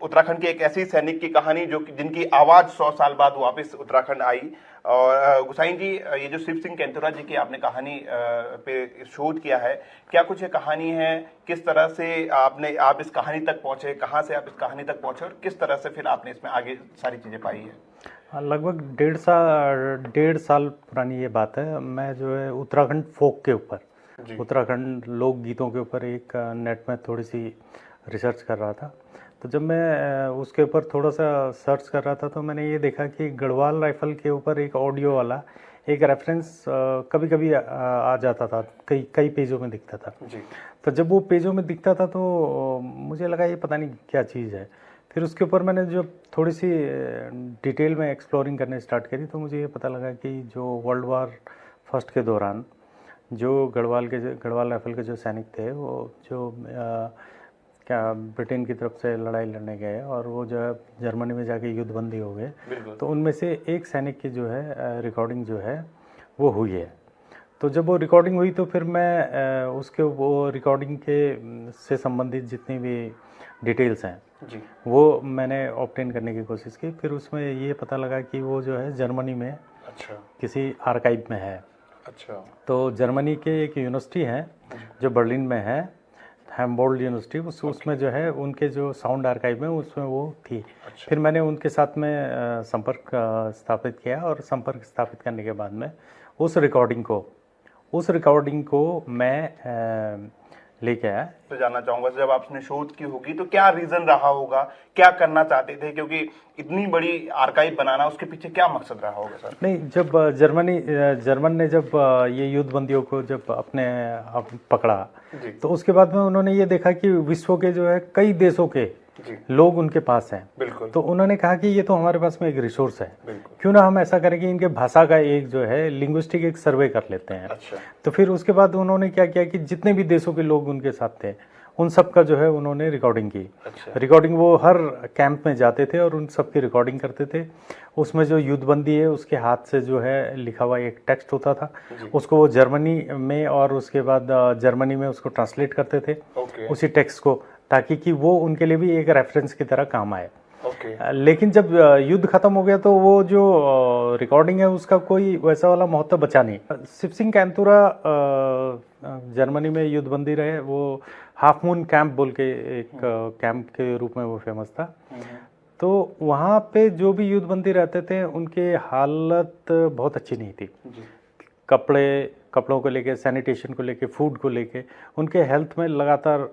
उत्तराखंड के एक ऐसी सैनिक की कहानी जो कि जिनकी आवाज 100 साल बाद वापस उत्तराखंड आई। और गुसाई जी, ये जो शिव सिंह कैंथोरा जी की आपने कहानी पे शोध किया है, क्या कुछ ये कहानी है, किस तरह से आप इस कहानी तक पहुंचे, कहां से आप इस कहानी तक पहुंचे और किस तरह से फिर आपने इसमें आगे सारी चीजें पाई है? लगभग 1.5 साल पुरानी ये बात है। मैं जो है उत्तराखंड फोक के ऊपर, उत्तराखंड लोकगीतों के ऊपर एक नेट में थोड़ी सी रिसर्च कर रहा था। तो जब मैं उसके ऊपर थोड़ा सा सर्च कर रहा था तो मैंने ये देखा कि गढ़वाल राइफल के ऊपर एक ऑडियो वाला एक रेफरेंस कभी कभी आ जाता था, कई कई पेजों में दिखता था जी। तो जब वो पेजों में दिखता था तो मुझे लगा ये पता नहीं क्या चीज़ है। फिर उसके ऊपर मैंने जो थोड़ी सी डिटेल में एक्सप्लोरिंग करने स्टार्ट करी तो मुझे ये पता लगा कि जो वर्ल्ड वार फर्स्ट के दौरान जो गढ़वाल राइफल के जो सैनिक थे वो जो क्या ब्रिटेन की तरफ से लड़ाई लड़ने गए और वो जो है जर्मनी में जाके युद्धबंदी हो गए, तो उनमें से एक सैनिक की जो है रिकॉर्डिंग जो है वो हुई है। तो जब वो रिकॉर्डिंग हुई तो फिर मैं उसके वो रिकॉर्डिंग के से संबंधित जितनी भी डिटेल्स हैं जी। वो मैंने ऑब्टेन करने की कोशिश की। फिर उसमें ये पता लगा कि वो जो है जर्मनी में अच्छा। किसी आर्काइव में है। अच्छा। तो जर्मनी के एक यूनिवर्सिटी है जो बर्लिन में है, हैम्बोल्ड यूनिवर्सिटी, उसमें जो है उनके जो साउंड आर्काइव में उसमें वो थी। अच्छा। फिर मैंने उनके साथ में संपर्क स्थापित किया और संपर्क स्थापित करने के बाद में उस रिकॉर्डिंग को मैं लेके आया। तो जानना चाहूंगा, जब आपने शोध की होगी तो क्या रीजन रहा होगा, क्या करना चाहते थे, क्योंकि इतनी बड़ी आर्काइव बनाना, उसके पीछे क्या मकसद रहा होगा सर? नहीं, जब जर्मन ने जब ये युद्धबंदियों को जब अपने आप पकड़ा तो उसके बाद में उन्होंने ये देखा कि विश्व के जो है कई देशों के लोग उनके पास हैं। बिल्कुल। तो उन्होंने कहा कि ये तो हमारे पास में एक रिसोर्स है, बिल्कुल। क्यों ना हम ऐसा करें कि इनके भाषा का एक जो है लिंग्विस्टिक एक सर्वे कर लेते हैं। अच्छा। तो फिर उसके बाद उन्होंने क्या किया कि जितने भी देशों के लोग उनके साथ थे उन सब का जो है उन्होंने रिकॉर्डिंग की। अच्छा। रिकॉर्डिंग वो हर कैंप में जाते थे और उन सब की रिकॉर्डिंग करते थे। उसमें जो युद्धबंदी है उसके हाथ से जो है लिखा हुआ एक टेक्स्ट होता था, उसको वो जर्मनी में और उसके बाद जर्मनी में उसको ट्रांसलेट करते थे उसी टेक्स्ट को, ताकि कि वो उनके लिए भी एक रेफरेंस की तरह काम आए। लेकिन जब युद्ध खत्म हो गया तो वो जो रिकॉर्डिंग है उसका कोई वैसा वाला महत्व बचा नहीं। शिव सिंह कैंथोरा जर्मनी में युद्धबंदी रहे, वो हाफ मून कैंप बोल के एक कैंप के रूप में वो फेमस था। तो वहाँ पे जो भी युद्धबंदी रहते थे उनके हालत बहुत अच्छी नहीं थी। कपड़ों को लेके, सैनिटेशन को लेके, फूड को लेके उनके हेल्थ में लगातार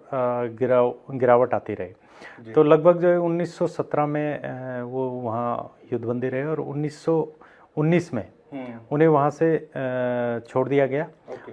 गिरावट आती रही। तो लगभग जो है 1917 में वो वहाँ युद्धबंदी रहे और 1919 में उन्हें वहाँ से छोड़ दिया गया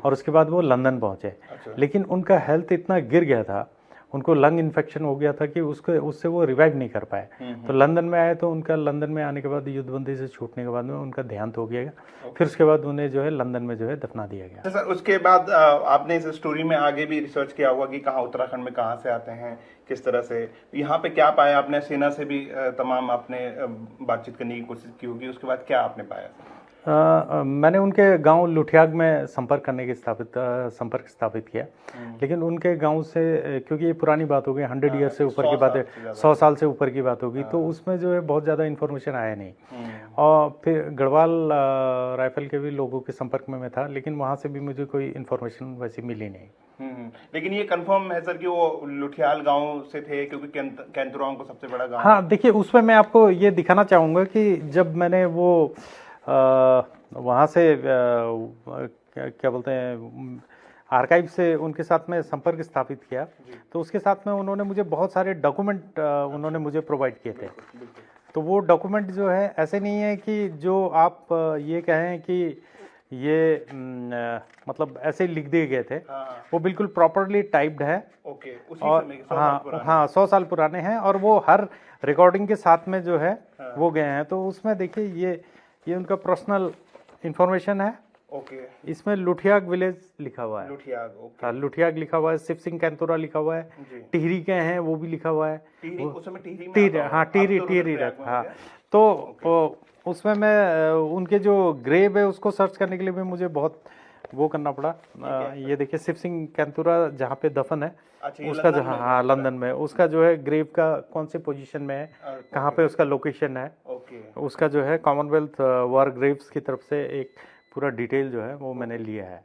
और उसके बाद वो लंदन पहुँचे। लेकिन उनका हेल्थ इतना गिर गया था, उनको लंग इन्फेक्शन हो गया था कि उससे वो रिवाइव नहीं कर पाए। तो लंदन में आए तो उनका लंदन में आने के बाद युद्धबंदी से छूटने के बाद में उनका देहांत हो गया। फिर उसके बाद उन्हें जो है लंदन में जो है दफना दिया गया। सर, उसके बाद आपने इस स्टोरी में आगे भी रिसर्च किया होगा कि कहाँ उत्तराखंड में कहाँ से आते हैं, किस तरह से यहाँ पे क्या पाया आपने? सेना से भी तमाम आपने बातचीत करने की कोशिश की होगी, उसके बाद क्या आपने पाया? मैंने उनके गांव लुठियाग में संपर्क स्थापित किया। लेकिन उनके गांव से, क्योंकि ये पुरानी बात हो गई, 100 ईयर से ऊपर की बात है, 100 साल से ऊपर की बात होगी, तो उसमें जो है बहुत ज़्यादा इन्फॉर्मेशन आया नहीं। और फिर गढ़वाल राइफल के भी लोगों के संपर्क में मैं था, लेकिन वहाँ से भी मुझे कोई इन्फॉर्मेशन वैसी मिली नहीं। लेकिन ये कंफर्म है सर कि वो लुठियाल गांव से थे, क्योंकि कैंथोरा को सबसे बड़ा गांव। हाँ, देखिए उसमें मैं आपको ये दिखाना चाहूँगा कि जब मैंने वो वहाँ से क्या बोलते हैं आर्काइव से उनके साथ में संपर्क स्थापित किया, तो उसके साथ में उन्होंने मुझे बहुत सारे डॉक्यूमेंट उन्होंने मुझे प्रोवाइड किए थे। तो वो डॉक्यूमेंट जो है ऐसे नहीं है कि जो आप ये कहें कि ये मतलब ऐसे लिख दिए गए थे। वो बिल्कुल प्रॉपरली टाइप्ड है। और हाँ 100 साल पुराने हैं और वो हर रिकॉर्डिंग के साथ में जो है वो गए हैं। तो उसमें देखिए ये उनका पर्सनल इंफॉर्मेशन है। इसमें लुठियाग विलेज लिखा हुआ है। लुठियाग लिखा हुआ है, शिव सिंह कैंथोरा लिखा हुआ है, टिहरी के हैं वो भी लिखा हुआ है। टिहरी हाँ। तो उसमें मैं उनके जो ग्रेव है उसको सर्च करने के लिए भी मुझे बहुत वो करना पड़ा। ये देखिए शिव सिंह कैंतुरा जहाँ पे दफन है, अच्छा, ये उसका जो, लंदन में हाँ है। लंदन में, उसका जो है ग्रेव का कौन से पोजीशन में है, कहाँ पे उसका लोकेशन है, ओके। उसका जो है कॉमनवेल्थ वॉर ग्रेव्स की तरफ से एक पूरा डिटेल जो है वो मैंने लिया है।